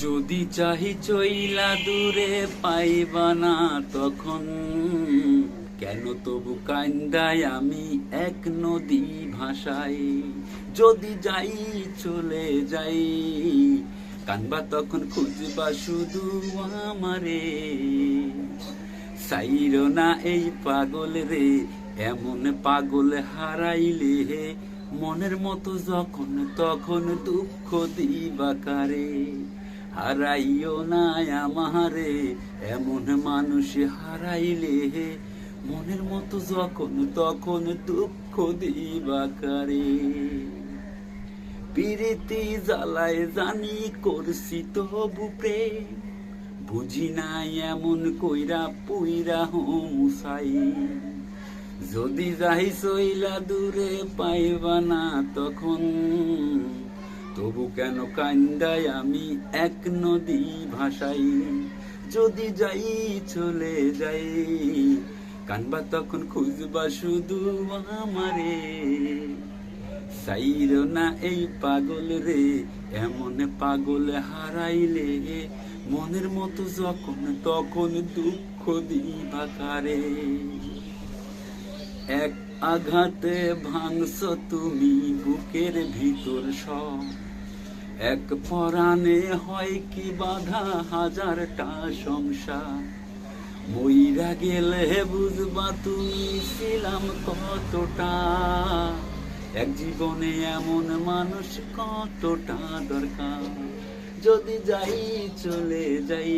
যদি চাহি চইলা দূরে পাইবা না তখন, কেন তবু কান্দাই আমি এক নদী ভাষায়। যদি যাই চলে যাই, কানবা তখন খুঁজবা শুধু আমারে। সাইরো না এই পাগল রে, এমন পাগল হারাইলে মনের মতো যখন তখন দুঃখ দিবা কারে। হারাইও না আমারে, এমন মানুষ হারাইলে মনের মতো যখন তখন দুঃখ দিবা কারে। পিরিতি জ্বালায় জানি করছি তবু প্রেম, বুঝি নাই এমন কইরা পুইরা হুমসাই। যদি যাই চইলা দূরে পাইবা না তখন, তবু কেন কান্দাই আমি এক নদী ভাষাই। যদি যাই চলে যাই, কানবা তখন খুঁজবা শুধু আমারে। সাইরো না এই পাগল রে, এমন পাগল হারাইলে মনের মতো যখন তখন দুঃখ দিবা কারে। এক আঘাতে ভাঙছ তুমি বুকের ভিতর সব, এক পরাণে হয় কি বাধা হাজারটা সংসার। মইরা গেলে বুঝবা তুমি ছিলাম কতটা, এক জীবনে এমন মানুষ কতটা দরকার। যদি যাই চলে যাই।